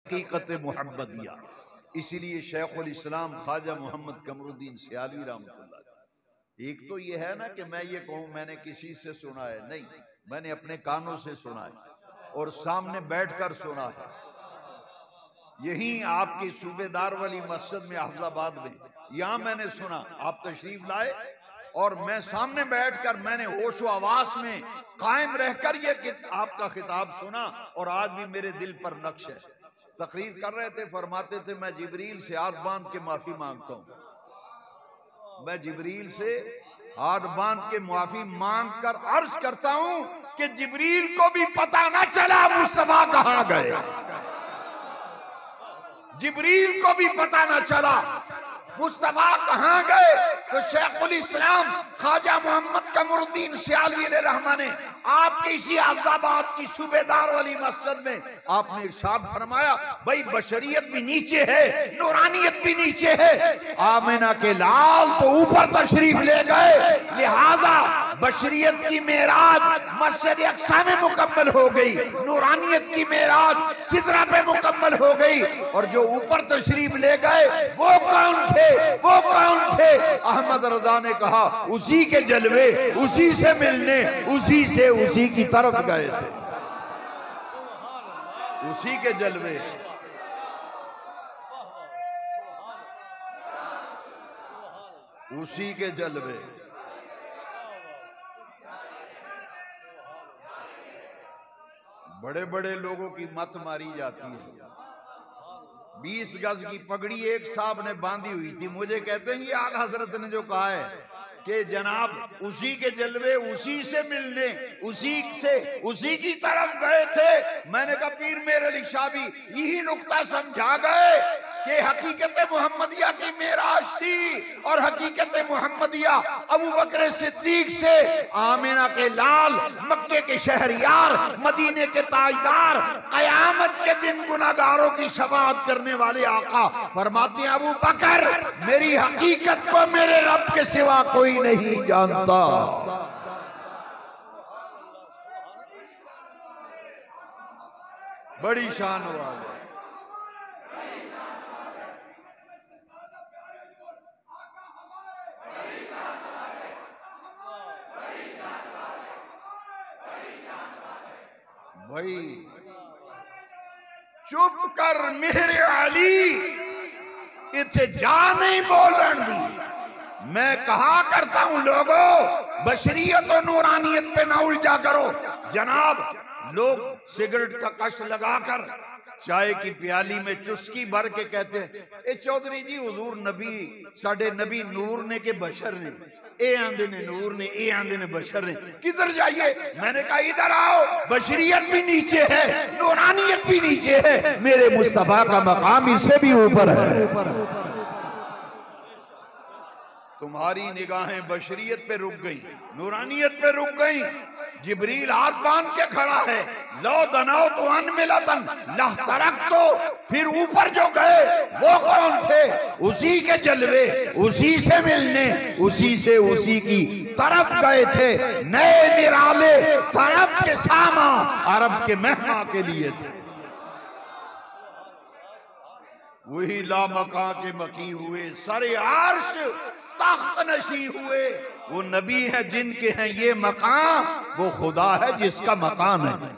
हकीकत मुहम्मदिया। इसीलिए शेखुल इस्लाम ख्वाजा मोहम्मद कमरुद्दीन सियालवी रहमतुल्लाह, एक तो ये है ना कि मैं ये कहूं मैंने किसी से सुना है, नहीं, मैंने अपने कानों से सुना है और सामने बैठकर सुना है। यही आपकी सूबेदार वाली मस्जिद में हफ्जाबाद में, यहां मैंने सुना, आप तशरीफ लाए और मैं सामने बैठकर मैंने होश व आवास में कायम रहकर ये आपका खिताब सुना और आज भी मेरे दिल पर नक्श है। तकरीर कर रहे थे, फरमाते थे मैं जिब्रील से हाथ बांध के माफी मांगता हूं, मैं जिब्रील से हाथ बांध के माफी मांग कर अर्ज करता हूं कि जिब्रील को भी पता ना चला मुस्तफा कहां गए, जिब्रील को भी पता ना चला मुस्तफा कहां गए। तो शेखुल इस्लाम ख्वाजा मोहम्मद कमरुद्दीन सियालवी रहमा ने आपकी इसी अहमदाबाद की सूबेदार वाली मस्जिद में आपने इरशाद फरमाया, भाई बशरियत भी नीचे है, नूरानियत भी नीचे है। आमिना के लाल तो ऊपर तशरीफ ले गए, लिहाजा बशरियत की मेराज मस्जिद अक्सा में मुकम्मल हो गई, नूरानियत की मेराज सिदरा पे मुकम्मल हो गई। और जो ऊपर तशरीफ ले गए वो कौन थे, वो कौन थे? अहमद रजा ने कहा उसी के जलवे, उसी से मिलने, उसी से उसी की तरफ गए थे, उसी के जलवे। उसी के जलवे। बड़े बड़े लोगों की मत मारी जाती है। 20 गज की पगड़ी एक साहब ने बांधी हुई थी, मुझे कहते हैं ये आला हजरत ने जो कहा है कि जनाब उसी के जलवे, उसी से मिलने, उसी की तरफ गए थे। मैंने कहा पीर मेरे अली शाह भी यही नुक्ता समझा गए कि हकीकत मोहम्मदिया की मेराज थी और हकीकत मोहम्मदिया अबू बकर सिद्दीक से आमिना के लाल, मक्के के शहरियार, मदीने के ताजदार, कयामत के दिन गुनाहगारों की शफाअत करने वाले आका फरमाते हैं अबू बकर मेरी हकीकत को मेरे रब के सिवा कोई नहीं जानता। बड़ी शान वाले। भाई चुप कर मेरे अली, इथे जा नहीं बोलन दी। मैं कहा करता हूं लोगों बशरियत और नूरानियत पे ना उलझा करो। जनाब लोग सिगरेट का कश लगाकर चाय की प्याली में चुस्की भर के कहते हैं ए चौधरी जी हुजूर नबी साडे नबी नूर ने के बशर ने, ए आंदे ने नूर ने, ए आंदे ने बशर ने। किधर जाइए? मैंने कहा इधर आओ, बशरियत भी नीचे है, नूरानियत भी नीचे है, मेरे मुस्तफा का मकाम इससे भी ऊपर है। तुम्हारी निगाहें बशरियत पे रुक गई, नूरानियत पे रुक गई। जिब्रील हाथ बांध के खड़ा है, लो दनाओ तो अनमिलतन लह तरक। तो फिर ऊपर जो गए वो कौन थे? उसी के जलवे, उसी से मिलने, उसी से उसी की तरफ गए थे। नए निराले तरफ के सामा अरब के मेहमा के लिए थे। वही लामका के मकी हुए, सरे आर्श तख्त नशी हुए। वो नबी है जिनके हैं ये मकाम, वो खुदा है जिसका मकान है।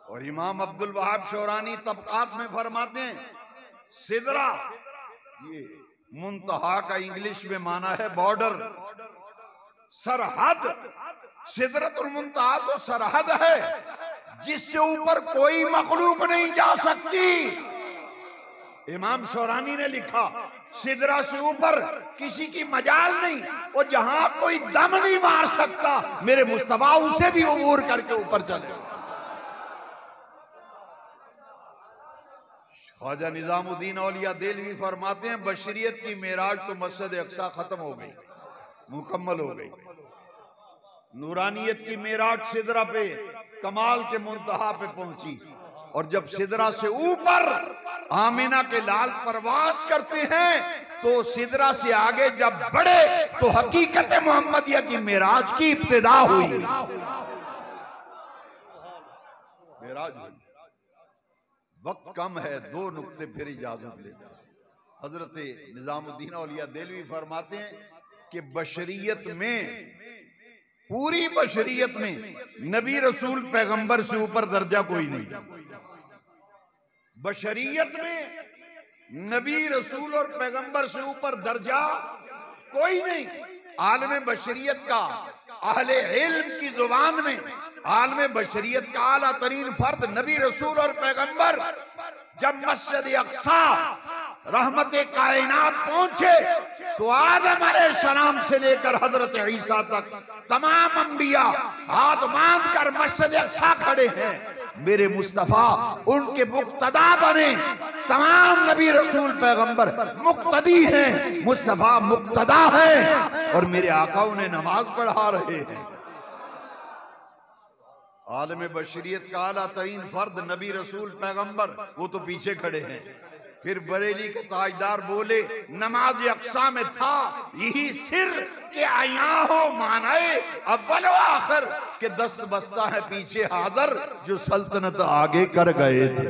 और इमाम अब्दुल वहाब शौरानी तबकात में फरमाते हैं सिदरा, ये मुंतहा का इंग्लिश में माना है बॉर्डर, सरहद। सिदरतुल मुंतहा तो सरहद है जिससे ऊपर कोई मखलूक नहीं जा सकती। इमाम शौरानी ने लिखा सिदरा से ऊपर किसी की मजाल नहीं, और जहां कोई दम नहीं मार सकता मेरे मुस्तफा उसे भी उमूर करके ऊपर चले। ख्वाजा निजामुद्दीन औलिया देलवी फरमाते हैं बशरियत की मेराज तो मस्जिद अक्सा खत्म हो गई, मुकम्मल हो गई। नूरानियत की मेराज सिदरा पे कमाल के मुंतहा पे पहुंची, और जब सिदरा से ऊपर आमिना के लाल परवास करते हैं तो सिदरा से आगे जब बढ़े तो हकीकत मोहम्मदिया की मेराज की इब्तिदा हुई। मेराज वक्त कम है, 2 नुक्ते फिर इजाजत ले। हजरत निजामुद्दीन औलिया देलवी फरमाते हैं कि बशरियत में, पूरी बशरियत में नबी रसूल पैगंबर से ऊपर दर्जा कोई नहीं। बशरियत में नबी रसूल और पैगंबर से ऊपर दर्जा कोई नहीं। आलम बशरियत का, अहले इल्म की जुबान में आलम बशरियत का आला तरीन फर्द नबी रसूल और पैगंबर जब मस्जिद अक्सा रहमत कायनात पहुंचे तो आदम अलैहिस्सलाम से लेकर हजरत ईसा तक तमाम अंबिया हाथ बांध कर मस्जिद अक्सा खड़े हैं। मेरे मुस्तफा उनके मुक्तदा बने। तमाम नबी रसूल पैगंबर मुक्तदी हैं, मुस्तफा मुक्तदा है और मेरे आका उन्हें नमाज पढ़ा रहे हैं। आलम बशरियत का आला तरीन फर्द नबी रसूल पैगंबर, वो तो पीछे खड़े हैं। फिर बरेली के ताजदार बोले, नमाज अक्सा में था यही सिर के आया हो मानाए अव्वल आखिर के दस्त बस्ता है पीछे हाजिर जो सल्तनत आगे कर गए थे।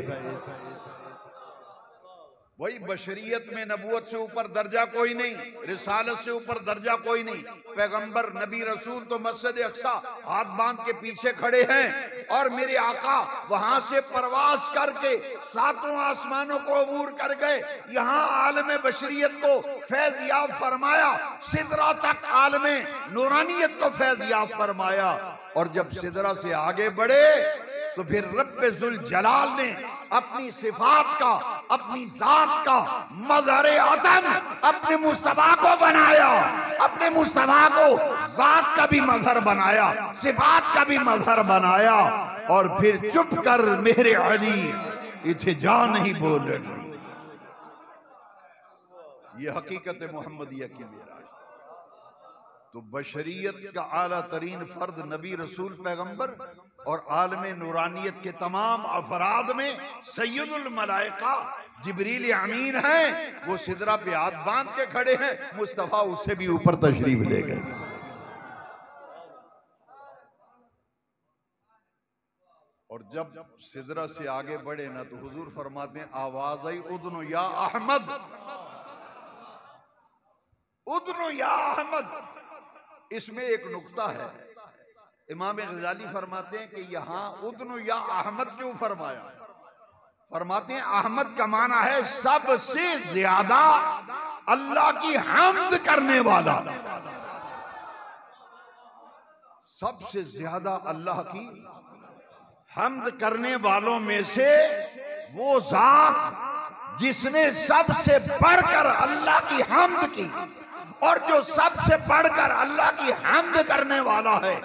वही बशरियत में नबूवत से ऊपर दर्जा कोई नहीं, रिसालत से ऊपर दर्जा कोई नहीं। पैगंबर नबी रसूल तो मस्जिद अक्सा हाथ बांध के पीछे खड़े हैं और मेरे आका वहां से परवास करके 7 आसमानों को अबूर कर गए। यहाँ आलम बशरियत को फैज याब फरमाया, सिदरा तक आलम नूरानियत को फैज याब फरमाया। और जब सिदरा से आगे बढ़े तो फिर रब्बे जुल जलाल ने अपनी सिफात का, अपनी जात का मज़हर अदम अपने मुस्तफा को बनाया, अपने मुस्तफा को जात का भी मज़हर बनाया, सिफात का भी मज़हर बनाया। और फिर चुप कर मेरे अली इथे जा नहीं बोल। ये हकीकत मोहम्मदिया की मेराज। तो बशरियत का आला तरीन फर्द नबी रसूल पैगंबर और आलम नूरानियत के तमाम अफराद में सैयदुल मलाइका जिब्रील अमीन हैं। वो सिदरा पे हाथ बांध के खड़े हैं, मुस्तफा उससे भी ऊपर तशरीफ ले गए। और जब सिदरा से आगे बढ़े ना तो हुजूर फरमाते हैं, आवाज आई उदनो या अहमद, उदनो या अहमद। इसमें एक नुक्ता है, इमाम गजाली फरमाते हैं कि यहां उदनो या अहमद क्यों फरमाया। फरमाते हैं अहमद का माना है सबसे ज्यादा अल्लाह की हम्द करने वाला। सबसे ज्यादा अल्लाह की हम्द करने वालों में से वो जात जिसने सबसे बढ़कर अल्लाह की हम्द की, और जो सबसे बढ़कर अल्लाह की हम्द करने वाला है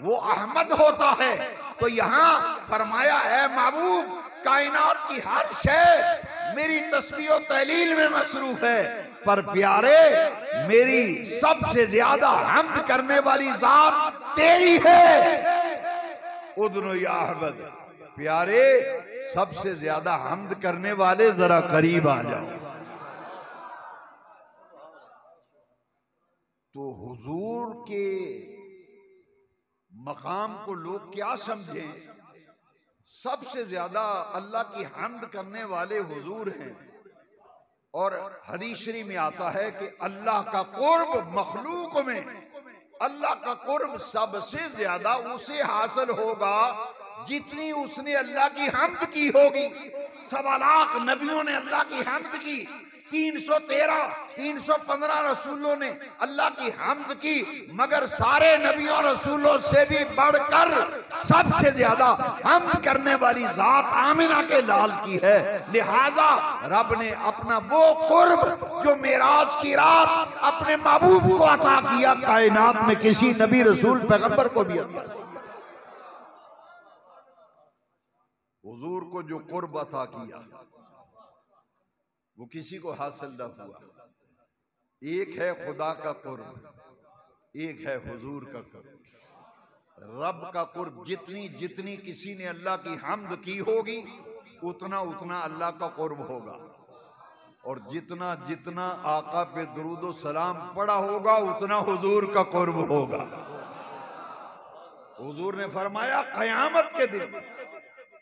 वो अहमद होता है। तो यहाँ फरमाया है महबूब कायनात की हर शय मेरी तस्बीह और तहलील में मसरूफ है, पर प्यारे मेरी सबसे ज्यादा हम्द करने वाली जात तेरी है। उदनो या अहमद, प्यारे सबसे ज्यादा हम्द करने वाले जरा करीब आ जाओ। तो हुजूर के मकाम को लोग क्या समझें, सबसे ज्यादा अल्लाह की हम्द करने वाले हुजूर हैं। और हदीस शरीफ में आता है कि अल्लाह का कुर्ब मखलूक में, अल्लाह का कुर्ब सबसे ज्यादा उसे हासिल होगा जितनी उसने अल्लाह की हम्द की होगी। 1.25 लाख नबियों ने अल्लाह की हम्द की, 315 रसूलों ने अल्लाह की हम्द की, मगर सारे नबियों रसूलों से भी बढ़कर सबसे ज्यादा हम्द करने वाली जात आमिना के लाल की है। लिहाजा रब ने अपना वो कुर्ब जो मेराज की रात अपने महबूब को अता किया, कायनात में किसी नबी रसूल पैगंबर को भी अता किया। हुजूर को जो कुर्ब अता किया वो किसी को हासिल न हुआ। एक है खुदा का कुर्ब, एक है हुजूर का कुर्ब। रब का कुर्ब जितनी जितनी किसी ने अल्लाह की हम्द की होगी उतना उतना अल्लाह का कुर्ब होगा, और जितना जितना आका पे दुरूद सलाम पड़ा होगा उतना हुजूर का कुर्ब होगा। हुजूर ने फरमाया क़यामत के दिन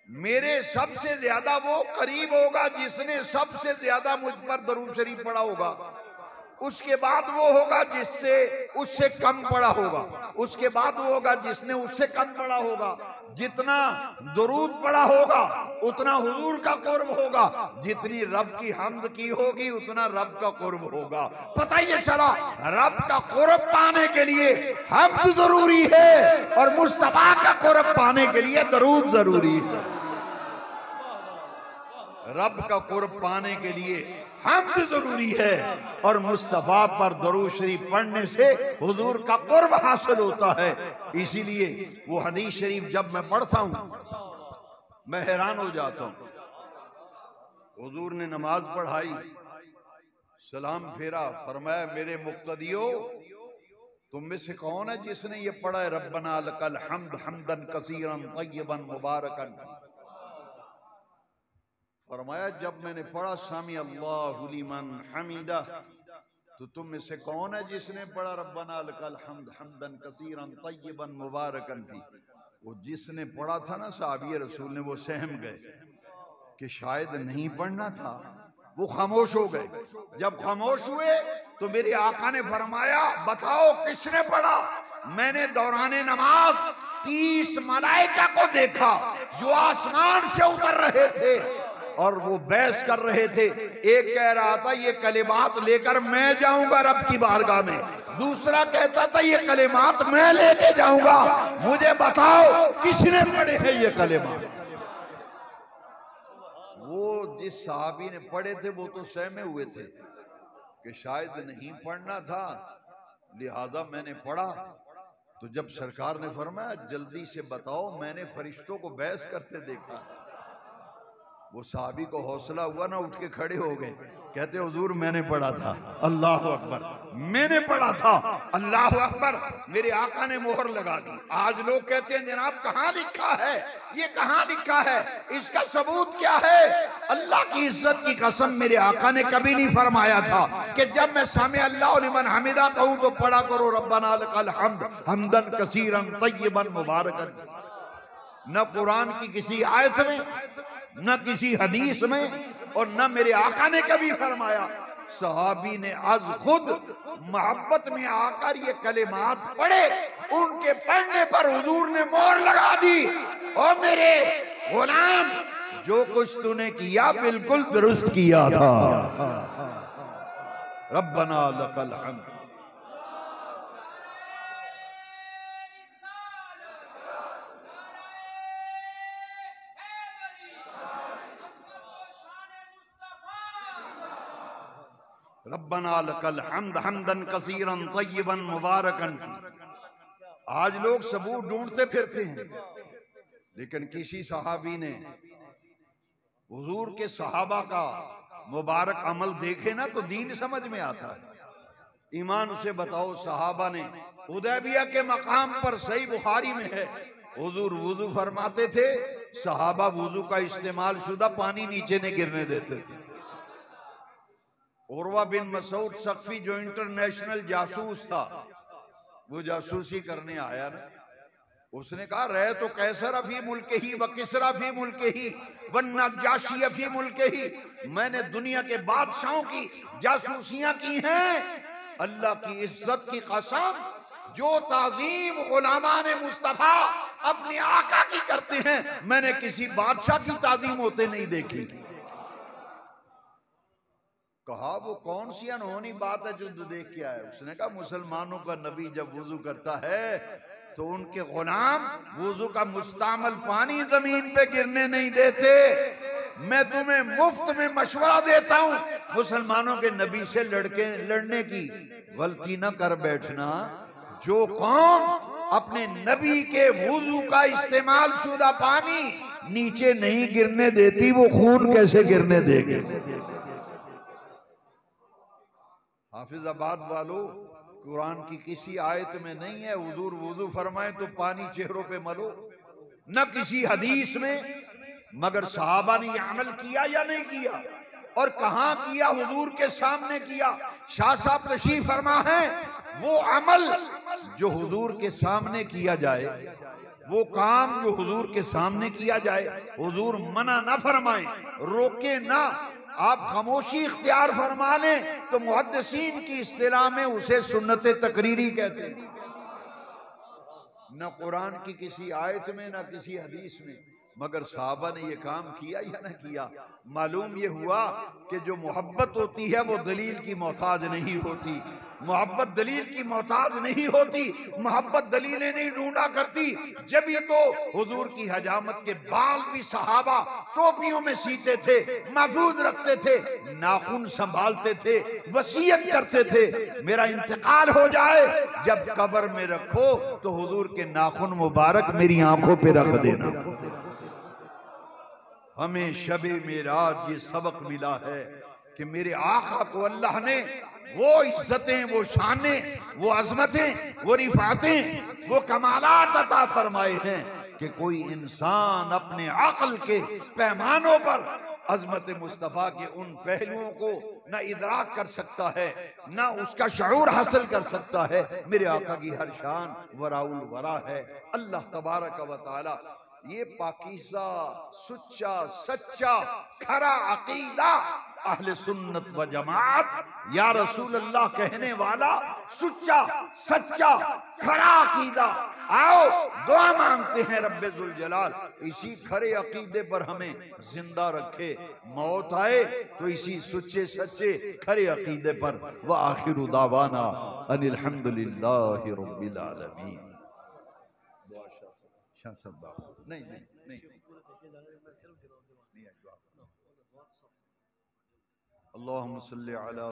मेरे सबसे ज्यादा वो करीब होगा जिसने सबसे ज्यादा मुझ पर दरूद शरीफ पढ़ा होगा, उसके बाद वो होगा जिससे उससे कम पढ़ा होगा, उसके बाद वो होगा जिसने उससे कम पढ़ा होगा। जितना दरूद पढ़ा होगा उतना हुजूर का कुर्ब होगा, जितनी रब की हम्द की होगी उतना रब का कुर्ब होगा। पता ये चला रब का कुर्ब पाने के लिए हम्द जरूरी है और मुस्तफा का कुर्ब पाने के लिए दरूद जरूरी है। रब का कुर्ब पाने के लिए हम्द जरूरी है और मुस्तफा पर दरूद शरीफ पढ़ने से हुजूर का कुर्ब हासिल होता है। इसीलिए वो हदीस शरीफ जब मैं पढ़ता हूं मैं हैरान हो जाता हूं। हुजूर ने नमाज पढ़ाई, सलाम फेरा, फरमाया मेरे मुक्तदियो तुम में से कौन है जिसने ये पढ़ा है रब्बना लकल हम्द हम्दन कसीरन तय्यबन मुबारकन। फरमाया जब मैंने पढ़ा सामी अल्लाहु लिमन हमीदा, तो तुम में से कौन है जिसने पढ़ा रब्बना लकल हम्द हम्दन कसीरन तय्यबन मुबारकन थी। वो जिसने पढ़ा था ना साहबी रसूल ने, वो सहम गए कि शायद नहीं पढ़ना था, वो खामोश हो गए। जब खामोश हुए तो मेरे आका ने फरमाया बताओ किसने पढ़ा। मैंने दौराने नमाज 30 मलाइका को देखा जो आसमान से उतर रहे थे और वो बहस कर रहे थे। एक कह रहा था ये कलिमात लेकर मैं जाऊंगा रब की बारगाह में, दूसरा कहता था ये कलिमात मैं लेके जाऊंगा, मुझे बताओ किसने पढ़े हैं ये कलिमात। वो जिस साहबी ने पढ़े थे वो तो सहमे हुए थे कि शायद नहीं पढ़ना था, लिहाजा मैंने पढ़ा। तो जब सरकार ने फरमाया जल्दी से बताओ, मैंने फरिश्तों को बहस करते देखा, वो साहबी को हौसला हुआ ना, उठ के खड़े हो गए, कहते हुजूर मैंने पढ़ा था। अल्लाह अकबर, मैंने पढ़ा था। अल्लाह अकबर, मेरे आका ने मोहर लगा दी। आज लोग कहते हैं जनाब कहाँ लिखा है, ये कहाँ लिखा है, इसका सबूत क्या है। अल्लाह की इज्जत की कसम मेरे आका ने कभी नहीं फरमाया था कि जब मैं सामे अल्लाह लिमन हमीदा कहूं तो पढ़ा करो रब्बना लकल हम्द हम्दन कसीरन तय्यबन मुबारकन। न कुरान की किसी आयत में, न किसी हदीस में, और न मेरे आका ने कभी फरमाया। सहाबी ने आज खुद मोहब्बत में आकर ये कलिमात पढ़े, उनके पढ़ने पर हुजूर ने मोहर लगा दी, और मेरे गुलाम जो कुछ तूने किया बिल्कुल दुरुस्त किया था। रब्बना लकल हम्द। रब्बना लकल हम्द हम्दन कसीरन तय्यबन मुबारकन। आज लोग सबूत ढूंढते फिरते हैं, लेकिन किसी सहाबी ने हुजूर के सहाबा का मुबारक अमल देखे ना तो दीन समझ में आता है। ईमान से बताओ, सहाबा ने हुदैबिया के मकाम पर, सही बुखारी में है, हुजूर वुजू फरमाते थे, सहाबा वुजू का इस्तेमाल शुदा पानी नीचे नहीं गिरने देते थे। उर्वा बिन मसूद सख्फी जो इंटरनेशनल जासूस था, वो जासूसी करने आया ना, उसने कहा रहे तो कैसर अफी मुल्क ही व किसरा फी मुल्क ही व नजाशी अफी मुल्क ही। मैंने दुनिया के बादशाहों की जासूसियां की हैं। अल्लाह की इज्जत की कसम, जो ताजीम गुलामान मुस्तफा अपने आका की करते हैं, मैंने किसी बादशाह की ताजीम होते नहीं देखी। कहा वो कौन सी अनहोनी बात है जो तू देख के आया। उसने कहा मुसलमानों का नबी जब वुजू करता है तो उनके गुलाम वुजू का मुस्तामल पानी जमीन पे गिरने नहीं देते। मैं तुम्हें मुफ्त में मशवरा देता हूं, मुसलमानों के नबी से लड़ने की गलती न कर बैठना। जो कौम अपने नबी के वुजू का इस्तेमाल शुदा पानी नीचे नहीं गिरने देती, वो खून कैसे गिरने देगी। हाफिजाबाद वालों, कुरान की किसी आयत में नहीं है हुजूर वुजू फरमाए तो पानी चेहरों पे मलो, न किसी हदीस में, मगर सहाबा ने यह अमल किया या नहीं किया, और कहां किया, हुजूर के सामने किया। शाह साहब तशरीफ फरमा है, वो अमल जो हुजूर के सामने किया जाए वो काम जो हुजूर के सामने किया जाए, हुजूर मना ना फरमाए, रोके ना, आप खामोशी इख्तियार फरमा लें तो मुहद्दिसीन की इस्तिलाह में उसे सुन्नत तकरीरी कहते हैं। न कुरान की किसी आयत में, न किसी हदीस में, मगर साहबा ने ये काम किया या ना किया। मालूम ये हुआ कि जो मोहब्बत होती है वो दलील की मोहताज नहीं होती, मोहब्बत दलील की मोहताज नहीं होती, मोहब्बत दलीलें नहीं ढूंढा करती। जब ये तो हुजूर की हजामत के बाल भी सहाबा टोपियों में सीते थे, महफूज रखते थे, नाखून संभालते थे, वसीयत करते थे, मेरा इंतकाल हो जाए जब कब्र में रखो तो हुजूर के नाखून मुबारक मेरी आंखों पे रख देना। हमें शबे मेराज ये सबक मिला है कि मेरे आका को अल्लाह ने वो इज्जतें, वो शानें, वो अजमतें, वो रिफातें, वो कमालात अता फरमाए हैं कि कोई इंसान अपने अक्ल के पैमानों पर अजमत मुस्तफ़ा के उन पहलुओं को न इदराक कर सकता है, न उसका शऊर हासिल कर सकता है। मेरे आका की हर शान वराउल वरा है। अल्लाह तबारक व तआला ये पाकीज़ा, सुच्चा, सच्चा, खरा अकीदा अहले सुन्नत व जमात, या रसूल अल्लाह कहने वाला सुच्चा, सच्चा, खरा अकीदा, आओ दुआ मांगते हैं रब्बे जुल जलाल इसी खरे अकीदे पर हमें जिंदा रखे। मौत आए तो इसी सच्चे सच्चे खरे अकीदे पर। व आखिरु दावाना अनिल हम्दुलिल्लाहि रब्बिल आलमीन। नहीं नहीं नहीं, अल्लाहुम्मा सल्ली अला